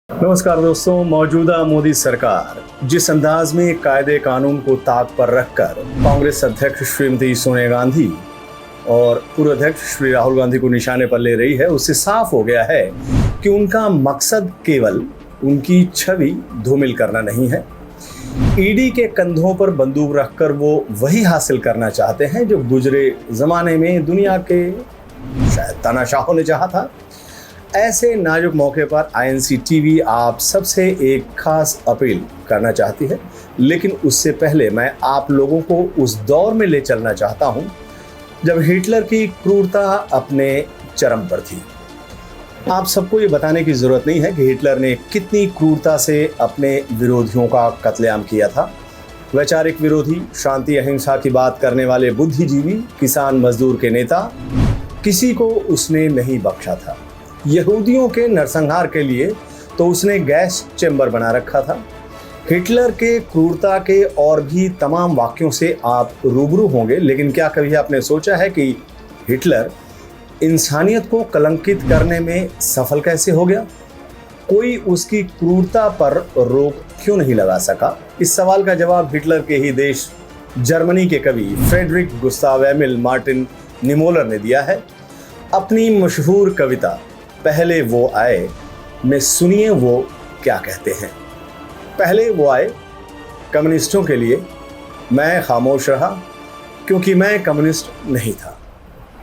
नमस्कार दोस्तों। मौजूदा मोदी सरकार जिस अंदाज में कायदे कानून को ताक पर रखकर कांग्रेस अध्यक्ष श्रीमती सोनिया गांधी और पूर्व अध्यक्ष श्री राहुल गांधी को निशाने पर ले रही है, उससे साफ हो गया है कि उनका मकसद केवल उनकी छवि धूमिल करना नहीं है। ईडी के कंधों पर बंदूक रखकर वो वही हासिल करना चाहते हैं जो गुजरे जमाने में दुनिया के शायद तानाशाहों ने चाहा था। ऐसे नाजुक मौके पर आईएनसी टीवी आप सबसे एक खास अपील करना चाहती है, लेकिन उससे पहले मैं आप लोगों को उस दौर में ले चलना चाहता हूं जब हिटलर की क्रूरता अपने चरम पर थी। आप सबको ये बताने की जरूरत नहीं है कि हिटलर ने कितनी क्रूरता से अपने विरोधियों का कत्लेआम किया था। वैचारिक विरोधी, शांति अहिंसा की बात करने वाले बुद्धिजीवी, किसान मजदूर के नेता, किसी को उसने नहीं बख्शा था। यहूदियों के नरसंहार के लिए तो उसने गैस चेंबर बना रखा था। हिटलर के क्रूरता के और भी तमाम वाक्यों से आप रूबरू होंगे, लेकिन क्या कभी आपने सोचा है कि हिटलर इंसानियत को कलंकित करने में सफल कैसे हो गया? कोई उसकी क्रूरता पर रोक क्यों नहीं लगा सका? इस सवाल का जवाब हिटलर के ही देश जर्मनी के कवि फ्रेडरिक गुस्ताव एमिल मार्टिन निमोलर ने दिया है। अपनी मशहूर कविता पहले वो आए में सुनिए वो क्या कहते हैं। पहले वो आए कम्युनिस्टों के लिए, मैं खामोश रहा क्योंकि मैं कम्युनिस्ट नहीं था।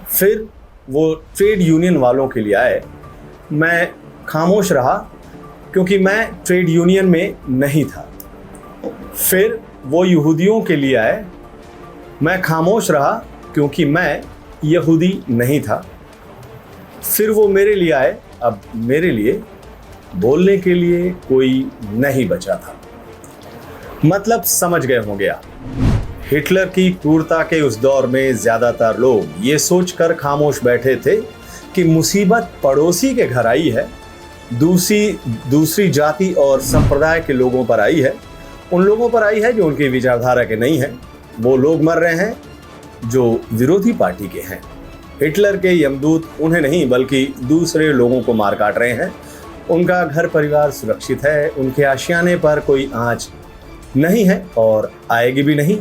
फिर वो ट्रेड यूनियन वालों के लिए आए, मैं खामोश रहा क्योंकि मैं ट्रेड यूनियन में नहीं था। फिर वो यहूदियों के लिए आए, मैं खामोश रहा क्योंकि मैं यहूदी नहीं था। फिर वो मेरे लिए आए, अब मेरे लिए बोलने के लिए कोई नहीं बचा था। मतलब समझ गए होंगे आप। हिटलर की क्रूरता के उस दौर में ज्यादातर लोग ये सोचकर खामोश बैठे थे कि मुसीबत पड़ोसी के घर आई है, दूसरी जाति और संप्रदाय के लोगों पर आई है, उन लोगों पर आई है जो उनकी विचारधारा के नहीं हैं। वो लोग मर रहे हैं जो विरोधी पार्टी के हैं। हिटलर के यमदूत उन्हें नहीं बल्कि दूसरे लोगों को मार काट रहे हैं। उनका घर परिवार सुरक्षित है, उनके आशियाने पर कोई आंच नहीं है और आएगी भी नहीं।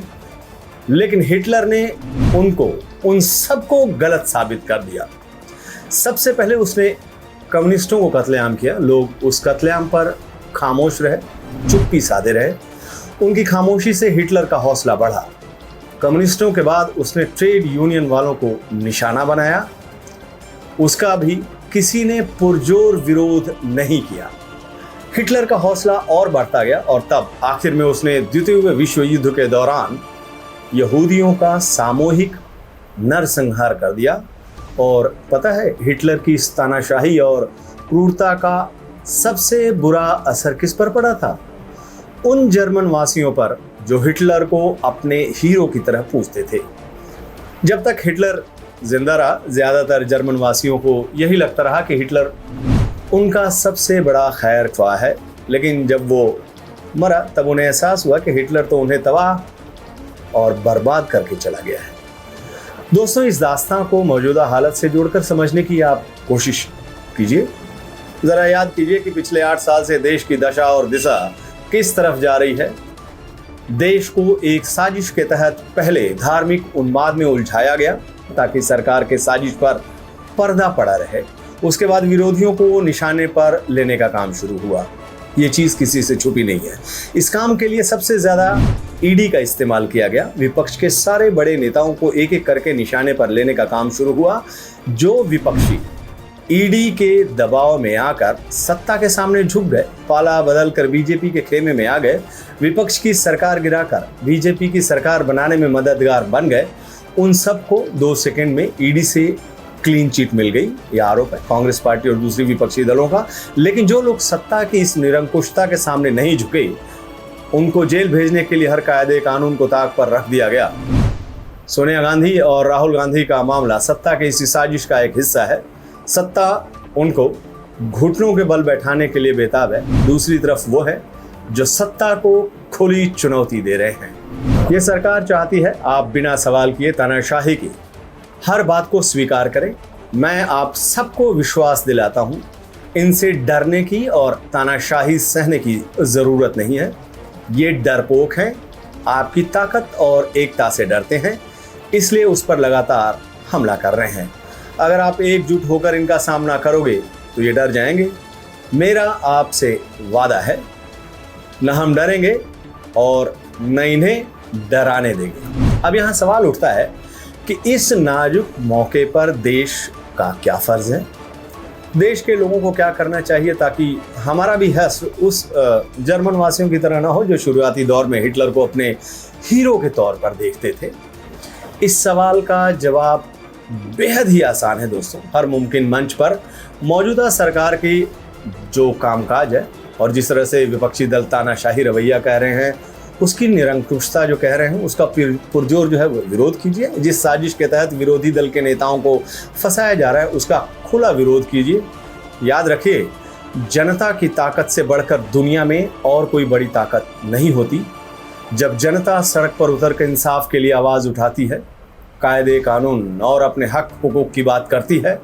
लेकिन हिटलर ने उन सबको गलत साबित कर दिया। सबसे पहले उसने कम्युनिस्टों को कत्लेआम किया। लोग उस कत्लेआम पर खामोश रहे, चुप्पी साधे रहे। उनकी खामोशी से हिटलर का हौसला बढ़ा। कम्युनिस्टों के बाद उसने ट्रेड यूनियन वालों को निशाना बनाया। उसका भी किसी ने पुरजोर विरोध नहीं किया। हिटलर का हौसला और बढ़ता गया और तब आखिर में उसने द्वितीय विश्व युद्ध के दौरान यहूदियों का सामूहिक नरसंहार कर दिया। और पता है हिटलर की इस तानाशाही और क्रूरता का सबसे बुरा असर किस पर पड़ा था? उन जर्मन वासियों पर जो हिटलर को अपने हीरो की तरह पूजते थे। जब तक हिटलर जिंदा रहा, ज्यादातर जर्मन वासियों को यही लगता रहा कि हिटलर उनका सबसे बड़ा खैर ख्वाह है। लेकिन जब वो मरा तब उन्हें एहसास हुआ कि हिटलर तो उन्हें तबाह और बर्बाद करके चला गया है। दोस्तों, इस दास्तां को मौजूदा हालत से जोड़कर समझने की आप कोशिश कीजिए। जरा याद कीजिए कि पिछले 8 साल से देश की दशा और दिशा किस तरफ जा रही है। देश को एक साजिश के तहत पहले धार्मिक उन्माद में उलझाया गया ताकि सरकार के साजिश पर पर्दा पड़ा रहे। उसके बाद विरोधियों को निशाने पर लेने का काम शुरू हुआ। ये चीज किसी से छुपी नहीं है। इस काम के लिए सबसे ज्यादा ईडी का इस्तेमाल किया गया। विपक्ष के सारे बड़े नेताओं को एक एक करके निशाने पर लेने का काम शुरू हुआ। जो विपक्षी ईडी के दबाव में आकर सत्ता के सामने झुक गए, पाला बदलकर बीजेपी के खेमे में आ गए, विपक्ष की सरकार गिराकर बीजेपी की सरकार बनाने में मददगार बन गए, उन सबको 2 सेकंड में ईडी से क्लीन चिट मिल गई। यह आरोप है कांग्रेस पार्टी और दूसरी विपक्षी दलों का। लेकिन जो लोग सत्ता की इस निरंकुशता के सामने नहीं झुके, उनको जेल भेजने के लिए हर कायदे कानून को ताक पर रख दिया गया। सोनिया गांधी और राहुल गांधी का मामला सत्ता के इसी साजिश का एक हिस्सा है। सत्ता उनको घुटनों के बल बैठाने के लिए बेताब है। दूसरी तरफ वो है जो सत्ता को खुली चुनौती दे रहे हैं। ये सरकार चाहती है आप बिना सवाल किए तानाशाही की हर बात को स्वीकार करें। मैं आप सबको विश्वास दिलाता हूं इनसे डरने की और तानाशाही सहने की ज़रूरत नहीं है। ये डरपोक हैं, आपकी ताकत और एकता से डरते हैं, इसलिए उस पर लगातार हमला कर रहे हैं। अगर आप एकजुट होकर इनका सामना करोगे तो ये डर जाएंगे। मेरा आपसे वादा है, न हम डरेंगे और न इन्हें डराने देंगे। अब यहाँ सवाल उठता है कि इस नाजुक मौके पर देश का क्या फ़र्ज़ है, देश के लोगों को क्या करना चाहिए ताकि हमारा भी हश्र उस जर्मन वासियों की तरह ना हो जो शुरुआती दौर में हिटलर को अपने हीरो के तौर पर देखते थे। इस सवाल का जवाब बेहद ही आसान है दोस्तों। हर मुमकिन मंच पर मौजूदा सरकार की जो कामकाज है और जिस तरह से विपक्षी दल तानाशाही रवैया कह रहे हैं, उसकी निरंकुशता जो कह रहे हैं, उसका पुरजोर जो है वो विरोध कीजिए। जिस साजिश के तहत विरोधी दल के नेताओं को फंसाया जा रहा है उसका खुला विरोध कीजिए। याद रखिए, जनता की ताकत से बढ़कर दुनिया में और कोई बड़ी ताकत नहीं होती। जब जनता सड़क पर उतर कर इंसाफ के लिए आवाज़ उठाती है, कायदे कानून और अपने हक हुकूक की बात करती है,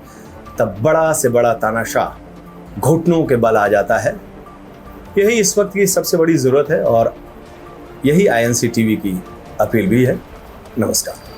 तब बड़ा से बड़ा तानाशाह घुटनों के बल आ जाता है। यही इस वक्त की सबसे बड़ी ज़रूरत है और यही INC टीवी की अपील भी है। नमस्कार।